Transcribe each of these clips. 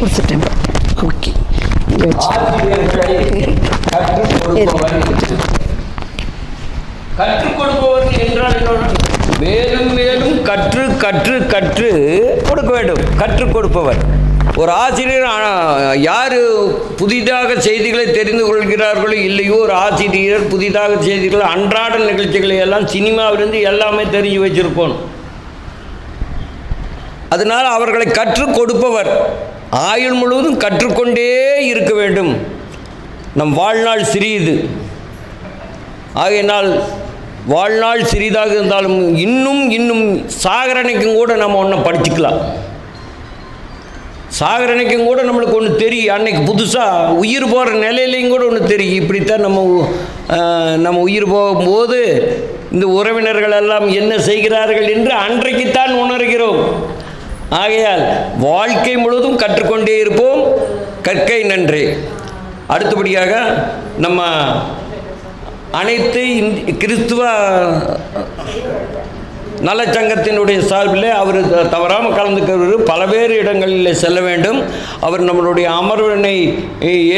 கொடுத்துட்டேன். ஓகே, கற்றுக் கொடுப்பவர் என்றால் மேலும் மேலும் கற்று கற்று கற்று கொடுக்க வேண்டும். கற்றுக் கொடுப்பவர் ஒரு ஆசிரியர். யார் புதிதாக செய்திகளை தெரிந்து கொள்கிறார்களோ இல்லையோ, ஒரு ஆசிரியர் புதிதாக செய்திகள் அன்றாட நிகழ்ச்சிகளை எல்லாம் சினிமாவிலிருந்து எல்லாமே தெரிஞ்சு வச்சிருக்கணும். அதனால் அவர்களை கற்றுக் கொடுப்பவர் ஆயுள் முழுவதும் கற்றுக்கொண்டே இருக்க வேண்டும். நம் வாழ்நாள் சிறியது. ஆகையினால் வாழ்நாள் சிறிதாக இருந்தாலும் இன்னும் இன்னும் சாகரணைக்கும் கூட நம்ம ஒன்றை படிச்சுக்கலாம். சாகரணைக்கும் கூட நம்மளுக்கு ஒன்று தெரியும். அன்னைக்கு புதுசாக உயிர் போகிற நிலையிலையும் கூட ஒன்று தெரியும். இப்படித்தான் நம்ம உயிர் போகும்போது இந்த உறவினர்கள் எல்லாம் என்ன செய்கிறார்கள் என்று அன்றைக்குத்தான் உணர்கிறோம். ஆகையால் வாழ்க்கை முழுவதும் கற்றுக்கொண்டே இருப்போம். கற்கை நன்றே. அடுத்தபடியாக நம்ம அனைத்து கிறிஸ்துவ நலச்சங்கத்தினுடைய சார்பில் அவர் தவறாமல் கலந்துக்கிறவர் பல்வேறு இடங்களில் செல்ல வேண்டும். அவர் நம்மளுடைய அமர்வினை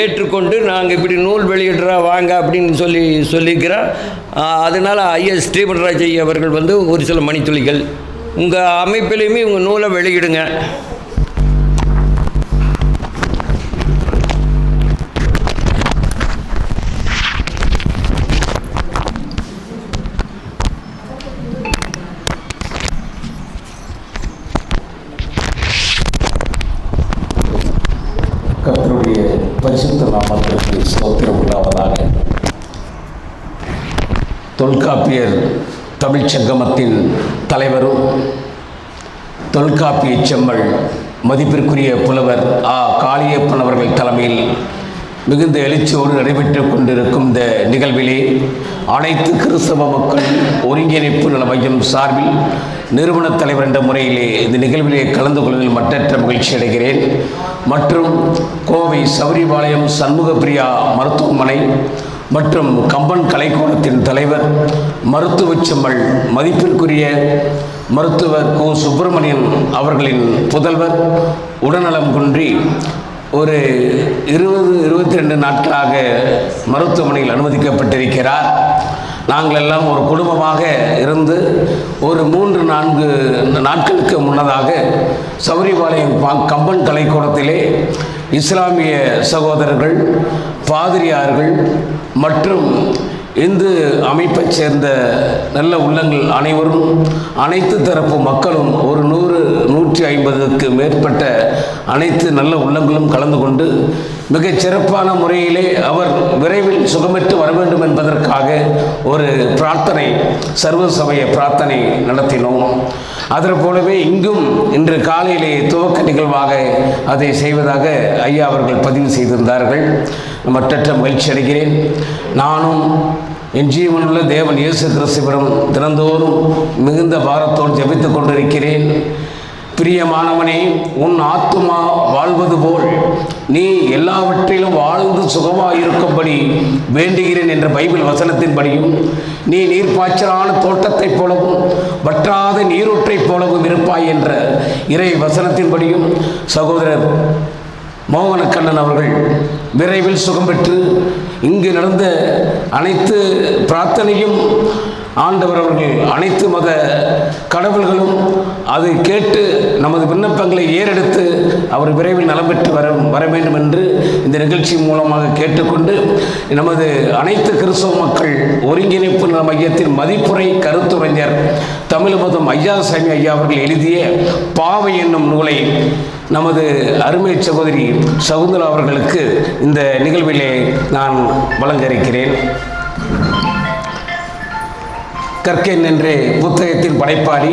ஏற்றுக்கொண்டு நாங்கள் இப்படி நூல் வெளியிடுறா வாங்க அப்படின்னு சொல்லியிருக்கிறார். அதனால் ஐஎஸ் ஸ்ரீபன்ராஜ் அவர்கள் ஒரு சில மணித்துளிகள் உங்கள் அமைப்பிலையுமே உங்கள் நூலை வெளியிடுங்க. கர்த்தருடைய பரிசுத்த நாமத்திற்கு ஸ்தோத்திரம் உண்டாவதாக. தொல்காப்பியர் தமிழ்ச் சங்கமத்தின் தலைவரும் தொல்காப்பிய செம்மல் மதிப்பிற்குரிய புலவர் காளியப்பன் அவர்கள் தலைமையில் மிகுந்த எழுச்சியோடு நடைபெற்று கொண்டிருக்கும் இந்த நிகழ்விலே அனைத்து கிறிஸ்தவ மக்கள் ஒருங்கிணைப்பு நல மையம் சார்பில் நிறுவனத் தலைவர் என்ற முறையிலே இந்த நிகழ்விலே கலந்து கொள்வதில் மற்றற்ற மகிழ்ச்சி அடைகிறேன். மற்றும் கோவை சௌரிபாளையம் சண்முகப்பிரியா மருத்துவமனை மற்றும் கம்பன் கலைக்கூடத்தின் தலைவர் மருத்துவ செம்மல் மதிப்பிற்குரிய மருத்துவர் கு சுப்பிரமணியன் அவர்களின் புதல்வர் உடல்நலம் குன்றி ஒரு 22 நாட்களாக மருத்துவமனையில் அனுமதிக்கப்பட்டிருக்கிறார். நாங்கள் எல்லாம் ஒரு குடும்பமாக இருந்து ஒரு 3-4 நாட்களுக்கு முன்னதாக சௌரிபாளையம் கம்பன் கலைக்கூடத்திலே இஸ்லாமிய சகோதரர்கள், பாதிரியார்கள் மற்றும் இந்து அமைப்பைச் சேர்ந்த நல்ல உள்ளங்கள் அனைவரும், அனைத்து தரப்பு மக்களும் ஒரு 100-150க்கு மேற்பட்ட அனைத்து நல்ல உள்ளங்களும் கலந்து கொண்டு மிகச் சிறப்பான முறையிலே அவர் விரைவில் சுகமெற்று வர வேண்டும் என்பதற்காக ஒரு பிரார்த்தனை, சர்வ சமய பிரார்த்தனை நடத்தினோம். அதே போலவே இங்கும் இன்று காலையிலே துவக்க நிகழ்வாக அதை செய்வதாக ஐயா அவர்கள் பதிவு செய்திருந்தார்கள். மற்றற்ற மகிழ்ச்சி அடைகிறேன். நானும் என் ஜீவனுள்ள தேவன் இயேசு கிறிஸ்துவிடம் தினந்தோறும் மிகுந்த பாரத்தோடு ஜெபித்துக் கொண்டிருக்கிறேன். பிரியமானவனே, உன் ஆத்துமா வாழ்வது போல் நீ எல்லாவற்றிலும் வாழ்ந்து சுகமாயிருக்கும்படி வேண்டுகிறேன் என்ற பைபிள் வசனத்தின்படியும், நீ நீர்ப்பாய்ச்சலான தோட்டத்தைப் போலவும் வற்றாத நீரூற்றைப் போலவும் இருப்பாய் என்ற இறை வசனத்தின்படியும் சகோதரர் மோகனக்கண்ணன் அவர்கள் விரைவில் சுகம் பெற்று இங்கு நடந்த அனைத்து பிரார்த்தனையும் ஆண்டவர் அவர்கள் அனைத்து மத கடவுள்களும் அதை கேட்டு நமது விண்ணப்பங்களை ஏறெடுத்து அவர் விரைவில் நலம் பெற்று வர வேண்டும் என்று இந்த நிகழ்ச்சி மூலமாக கேட்டுக்கொண்டு, நமது அனைத்து கிறிஸ்தவ மக்கள் ஒருங்கிணைப்பு நல மையத்தின் மதிப்புரை கருத்துரைஞர் தமிழ்மதம் ஐயாசாமி ஐயா அவர்கள் எழுதிய பாவை என்னும் நூலை நமது அருமை சகோதரி சகுந்தலா அவர்களுக்கு இந்த நிகழ்விலே நான் வழங்க இருக்கிறேன். கற்கேன் என்றே புத்தகத்தின் படைப்பாளி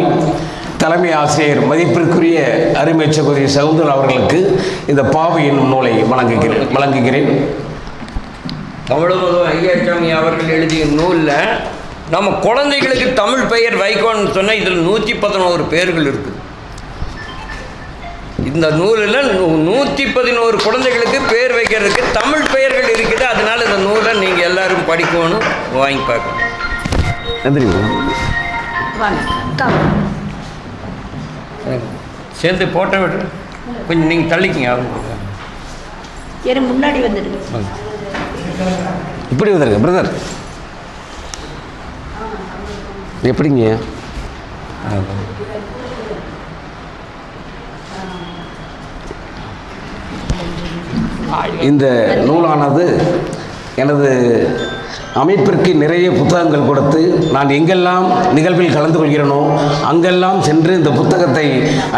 தலைமை ஆசிரியர் மதிப்பிற்குரிய அருமை சகோதரி சகுந்தலா அவர்களுக்கு இந்த பாவை என்னும் நூலை வழங்குகிறேன். தமிழ்மதம் ஐயாசாமி அவர்கள் எழுதிய நூலில் நம்ம குழந்தைகளுக்கு தமிழ் பெயர் வைக்கணும்னு சொன்னால் இதில் 111 பெயர்கள் இருக்குது. இந்த நூலில் 111 குழந்தைகளுக்கு பேர் வைக்கிறதுக்கு தமிழ் பெயர்கள் இருக்குது. அதனால் இந்த நூலை நீங்கள் எல்லாரும் படிக்கணும், வாங்கி பார்க்கணும். சேர்ந்து போட்டோ விட்டு கொஞ்சம் நீங்கள் தள்ளிக்கிங்க அவங்க. எனக்கு முன்னாடி வந்துடுங்க. இப்படி வந்துருங்க பிரதர். எப்படிங்க? இந்த நூலானது எனது அமைப்பிற்கு நிறைய புத்தகங்கள் கொடுத்து நான் எங்கெல்லாம் நிகழ்வில் கலந்து கொள்கிறேனோ அங்கெல்லாம் சென்று இந்த புத்தகத்தை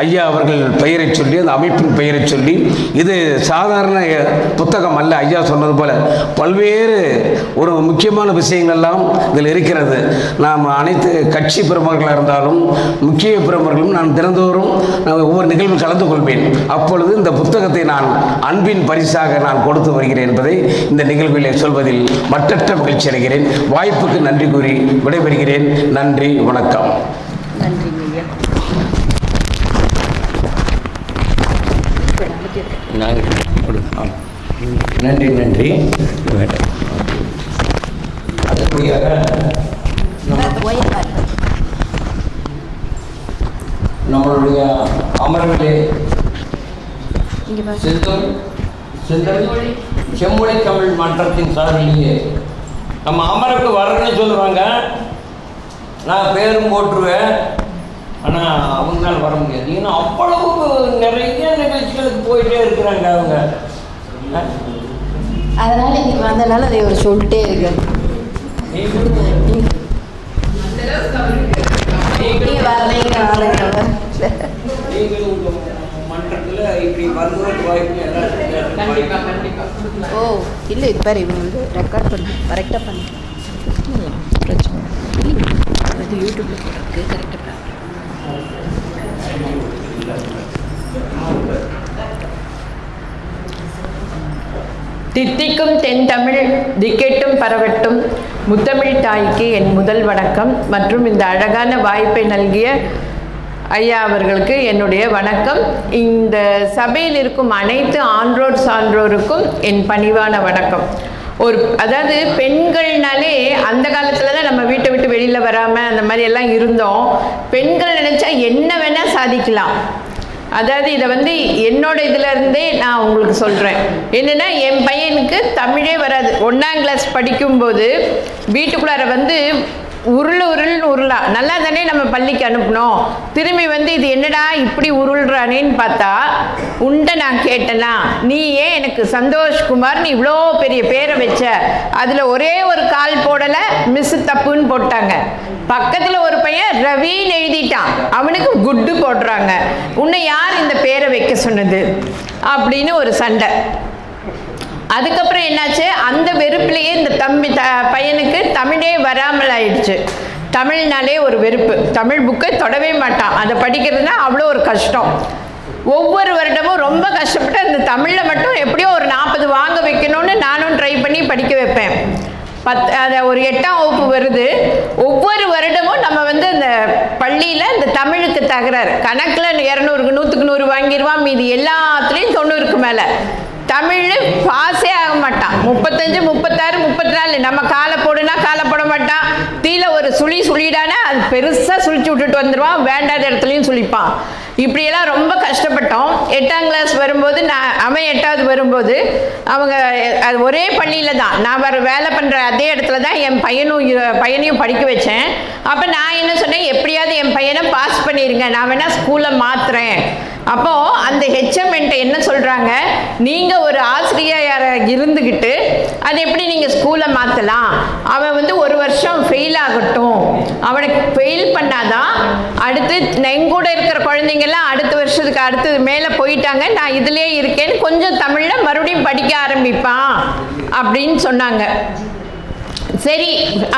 ஐயா அவர்கள் பெயரை சொல்லி அந்த அமைப்பின் பெயரை சொல்லி, இது சாதாரண புத்தகம் அல்ல, ஐயா சொன்னது போல பல்வேறு ஒரு முக்கியமான விஷயங்கள்லாம் இதில் இருக்கிறது. நாம் அனைத்து கட்சி பிரமுகர்களாக இருந்தாலும் முக்கிய பிரமுகர்களும் நான் தினந்தோறும் ஒவ்வொரு நிகழ்வில் கலந்து கொள்வேன். அப்பொழுது இந்த புத்தகத்தை நான் அன்பின் பரிசாக நான் கொடுத்து வருகிறேன் என்பதை இந்த நிகழ்வில் சொல்வதில் மற்றற்ற மகிழ்ச்சி அடைகிறேன். வாய்ப்புக்கு நன்றி கூறி விடைபெறுகிறேன். நன்றி, வணக்கம். நன்றி நன்றி. அடுத்தபடியாக நம்மளுடைய அமர்விலே செம்மொழி தமிழ் மன்றத்தின் சார்பிலேயே நம்ம அமருக்கு வரணும்னு சொல்லுவாங்க. நான் பேரும் போட்டுருவேன், ஆனால் அவங்களால வர முடியாது. ஏன்னா அவ்வளவு நிறைய நிகழ்ச்சிகளுக்கு போயிட்டே இருக்கிறாங்க அவங்க. அதனால் இன்னைக்கு வந்தனால அதை ஒரு சொல்லிட்டே இருக்கு. ஓ இல்லை, இது பாரு, இவங்க வந்து ரெக்கார்ட் பண்ணி கரெக்டாக பண்ணி பிரச்சனை அது யூடியூப்பில் போடுறதுக்கு கரெக்டாக தித்திக்கும் தென் தமிழ் திக்கெட்டும் பரவட்டும். முத்தமிழ் தாய்க்கு என் முதல் வணக்கம் மற்றும் இந்த அழகான வாய்ப்பை நல்கிய ஐயா அவர்களுக்கு என்னுடைய வணக்கம். இந்த சபையில் இருக்கும் அனைத்து ஆன்றோர் சான்றோருக்கும் என் பணிவான வணக்கம். அதாவது பெண்கள்னாலே அந்த காலத்தில் தான் நம்ம வீட்டை விட்டு வெளியில் வராமல் அந்த மாதிரி எல்லாம் இருந்தோம். பெண்கள் நினச்சா என்ன வேணால் சாதிக்கலாம். அதாவது இதை வந்து என்னோட இதிலேருந்தே நான் உங்களுக்கு சொல்கிறேன். என்னென்னா, என் பையனுக்கு தமிழே வராது. 1ஆம் கிளாஸ் படிக்கும்போது வீட்டுக்குள்ளார வந்து உருள்னு உருளா நல்லா தானே நம்ம பள்ளிக்கு அனுப்பினோம். திரும்பி வந்து இது என்னடா இப்படி உருள்றானேன்னு பார்த்தா உண்டை நான் கேட்டேனா, நீ ஏன் எனக்கு சந்தோஷ்குமார்னு இவ்வளோ பெரிய பேரை வச்ச, அதில் ஒரே ஒரு கால் போடலை, மிஸ் தப்புன்னு போட்டாங்க. பக்கத்தில் ஒரு பையன் ரவின்னு எழுதிட்டான், அவனுக்கு குட்டு போடுறாங்க. உன்னை யார் இந்த பேரை வைக்க சொன்னது அப்படின்னு ஒரு சண்டை. அதுக்கப்புறம் என்னாச்சு, அந்த வெறுப்புலேயே இந்த பையனுக்கு தமிழே வராமல் ஆயிடுச்சு. தமிழ்னாலே ஒரு வெறுப்பு. தமிழ் புக்கை தொடவே மாட்டான். அதை படிக்கிறதுனா அவ்வளோ ஒரு கஷ்டம். ஒவ்வொரு வருடமும் ரொம்ப கஷ்டப்பட்டு அந்த தமிழில் மட்டும் எப்படியோ ஒரு 40 வாங்க வைக்கணும்னு நானும் ட்ரை பண்ணி படிக்க வைப்பேன். அதை ஒரு 8ஆம் வகுப்பு வருது. ஒவ்வொரு வருடமும் நம்ம வந்து அந்த பள்ளியில் இந்த தமிழுக்கு தகராறு. கணக்கில் 200க்கு 100க்கு 100 வாங்கிடுவான், மீதி எல்லாத்துலேயும் 90க்கு மேலே. தமிழ் பாஸே ஆக மாட்டான். 35, 36, 34 நம்ம காலை போடுனா காலை போட மாட்டான். தீல ஒரு சுழிடானா அது பெருசாக சுழிச்சு விட்டுட்டு வந்துடுவான், வேண்டாத இடத்துலையும் சுழிப்பான். இப்படியெல்லாம் ரொம்ப கஷ்டப்பட்டோம். 8ஆம் கிளாஸ் வரும்போது அவன் 8வது வரும்போது அவங்க அது ஒரே பள்ளியில் தான், நான் வேலை பண்ணுற அதே இடத்துல தான் என் பையனையும் படிக்க வச்சேன். அப்போ நான் என்ன சொன்னேன், எப்படியாவது என் பையனை பாஸ் பண்ணிடுங்க, நான் வேணால் ஸ்கூலை மாற்றுறேன். அப்போது அந்த ஹெச்எம்என்ட்ட என்ன சொல்கிறாங்க, நீங்கள் ஒரு ஆசிரியராக இருந்துக்கிட்டு அதை எப்படி நீங்கள் ஸ்கூலை மாற்றலாம், அவன் வந்து ஒரு வருஷம் ஃபெயில் ஆகட்டும், அவனுக்கு ஃபெயில் பண்ணாதான் அடுத்து எங்கூட இருக்கிற குழந்தைங்கள்லாம் அடுத்த வருஷத்துக்கு அடுத்து மேலே போயிட்டாங்க, நான் இதிலே இருக்கேன்னு கொஞ்சம் தமிழில் மறுபடியும் படிக்க ஆரம்பிப்பான் அப்படின்னு சொன்னாங்க. சரி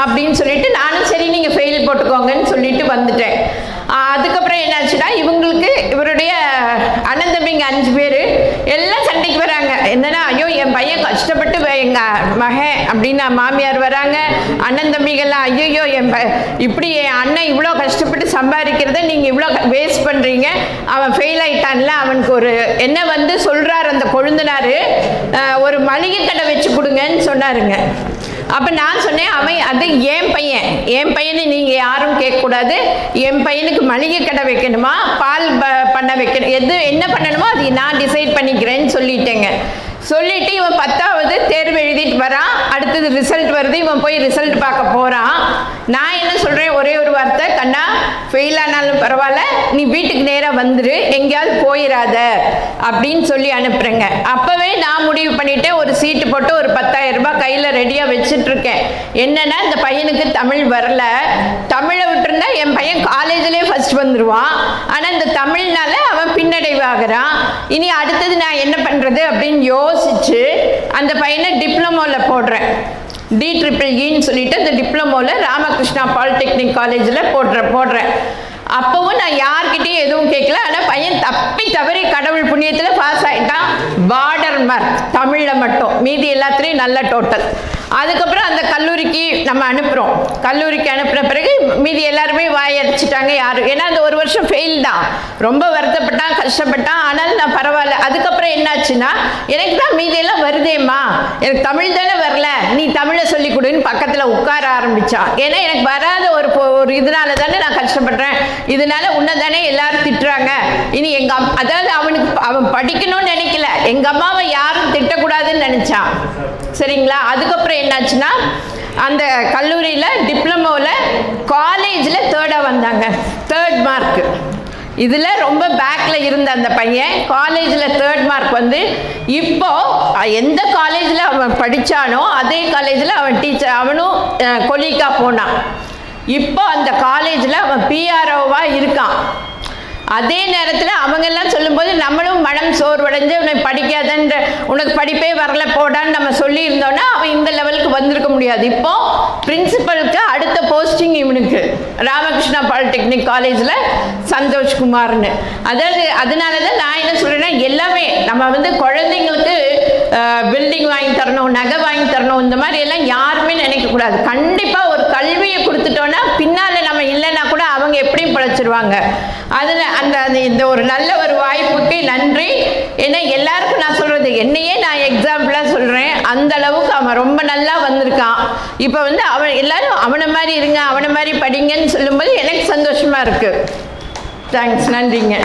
அப்படின்னு சொல்லிட்டு நானும் சரி நீங்கள் ஃபெயில் போட்டுக்கோங்கன்னு சொல்லிட்டு வந்துட்டேன். அதுக்கப்புறம் என்னாச்சுன்னா, இவருடைய அண்ணன் தம்பிங்க 5 பேர் எல்லாம் சண்டைக்கு வராங்க. என்னன்னா, ஐயோ என் பையன் கஷ்டப்பட்டு எங்கள் மகன் அப்படின்னு மாமியார் வராங்க. அண்ணன் தம்பிகள்லாம் ஐயோ இப்படி என் அண்ணன் இவ்வளோ கஷ்டப்பட்டு சம்பாதிக்கிறத நீங்கள் இவ்வளோ வேஸ்ட் பண்ணுறீங்க, அவன் ஃபெயில் ஆகிட்டான்ல, அவனுக்கு ஒரு என்ன வந்து சொல்கிறார் அந்த கொழுந்தனார், ஒரு மளிகை கடை வச்சு கொடுங்கன்னு சொன்னாருங்க. அப்போ நான் சொன்னேன், அது என் பையனை நீங்கள் யாரும் கேட்கக்கூடாது, என் பையனுக்கு மளிகை கடை வைக்கணுமா, பால் பண்ண வைக்கணும், என்ன பண்ணணுமோ அது நான் டிசைட் பண்ணிக்கிறேன்னு சொல்லிட்டேங்க. சொல்லிட்டு இவன் 10வது தேர்வு எழுதிட்டு வரான். அடுத்தது ரிசல்ட் வருது, இவன் போய் ரிசல்ட் பார்க்க போகிறான். நான் என்ன சொல்கிறேன், ஒரே ஒரு வார்த்தை, கண்ணா ஃபெயில் ஆனாலும் பரவாயில்ல, நீ வீட்டுக்கு நேராக வந்துரு, எங்கேயாவது போயிடாத அப்படின்னு சொல்லி அனுப்புகிறேங்க. அப்போவே நான் முடிவு பண்ணிவிட்டேன், ஒரு சீட்டு போட்டு ஒரு 10,000 ரூபாய் கையில் ரெடியாக வச்சிட்ருக்கேன். என்னென்னா இந்த பையனுக்கு தமிழ் வரல, தமிழை விட்டுருந்தா என் பையன் காலேஜ்லேயே ஃபஸ்ட் வந்துடுவான். ஆனால் இந்த தமிழ்னால அவன் பின்னடைவாகிறான். இனி அடுத்தது நான் என்ன பண்ணுறது அப்படின்னு யோசிச்சு அந்த பையனை டிப்ளமோவில் போடுறேன். DEEன்னு சொல்லிட்டு அந்த டிப்ளமோவில் ராமகிருஷ்ணா பாலிடெக்னிக் காலேஜில் போடுறேன். அப்போவும் நான் யார்கிட்டையும் எதுவும் கேட்கல. ஆனால் பையன் தப்பி தவறி கடவுள் புண்ணியத்தில் பாஸ் ஆகிட்டான். பார்டர் மார்க் தமிழில் மட்டும், மீதி எல்லாத்துலேயும் நல்ல டோட்டல். அதுக்கப்புறம் அந்த கல்லூரிக்கு நம்ம அனுப்புகிறோம். கல்லூரிக்கு அனுப்புன பிறகு மீதி எல்லாருமே வாயடிச்சிட்டாங்க யாரும். ஏன்னா அந்த ஒரு வருஷம் ஃபெயில் தான், ரொம்ப வருத்தப்பட்டான், கஷ்டப்பட்டான். ஆனாலும் நான் பரவாயில்ல. அதுக்கப்புறம் என்னாச்சுன்னா, எனக்கு தான் மீதியெல்லாம் வருதேம்மா, எனக்கு தமிழ் தானே வரல, நீ தமிழை சொல்லிக் கொடுன்னு பக்கத்தில் உட்கார ஆரம்பித்தான். ஏன்னா எனக்கு வராத ஒரு இதனால தானே நான் கஷ்டப்படுறேன், இதனால உன்னை தானே எல்லாரும் திட்டுறாங்க. இனி அதாவது அவன் படிக்கணும்னு நினைக்கல, எங்கள் அம்மாவை யாரும் திட்டக்கூடாதுன்னு நினச்சான். சரிங்களா? அதுக்கப்புறம் என்னாச்சுன்னா, அந்த கல்லூரியில் டிப்ளமோவில் காலேஜில் 3rd வந்தாங்க. 3rd mark. இதில் ரொம்ப பேக்கில் இருந்த அந்த பையன் காலேஜில் 3rd மார்க் வந்து இப்போ எந்த காலேஜில் அவன் படித்தானோ அதே காலேஜில் அவனும் கொலிக்கா போனான். இப்போ அந்த காலேஜில் அவன் PROவாக இருக்கான். அதே நேரத்தில் அவங்கெல்லாம் சொல்லும்போது நம்மளும் மனம் சோர்வடைஞ்சு உனக்கு படிக்காதன்ற, உனக்கு படிப்பே வரல போடான்னு நம்ம சொல்லியிருந்தோன்னா அவன் இந்த லெவலுக்கு வந்திருக்க முடியாது. இப்போ பிரின்சிபலுக்கு அடுத்த போஸ்டிங் இவனுக்கு ராமகிருஷ்ணா பாலிடெக்னிக் காலேஜில் சந்தோஷ்குமார்னு. அதாவது அதனால தான் நான் என்ன சொல்கிறேன்னா, எல்லாமே நம்ம வந்து குழந்தைங்களுக்கு பில்டிங் வாங்கி தரணும், நகை வாங்கி தரணும், இந்த மாதிரி எல்லாம் யாருமே நினைக்கக்கூடாது. கண்டிப்பாக ஒரு கல்வியை கொடுத்துட்டோன்னா பின்னால் நம்ம இல்லைன்னா கூட அவங்க எப்படியும் பிழைச்சிருவாங்க. அதில் இந்த ஒரு நல்ல ஒரு வாய்ப்புக்கு நன்றி. ஏன்னா எல்லாருக்கும் நான் சொல்கிறது, என்னையே நான் எக்ஸாம்பிளாக சொல்கிறேன், அந்த அளவுக்கு அவன் ரொம்ப நல்லா வந்திருக்கான். இப்போ வந்து அவன் எல்லாரும் அவனை மாதிரி இருங்க, அவனை மாதிரி படிங்கன்னு சொல்லும்போது எனக்கு சந்தோஷமாக இருக்குது. தேங்க்ஸ், நன்றிங்க.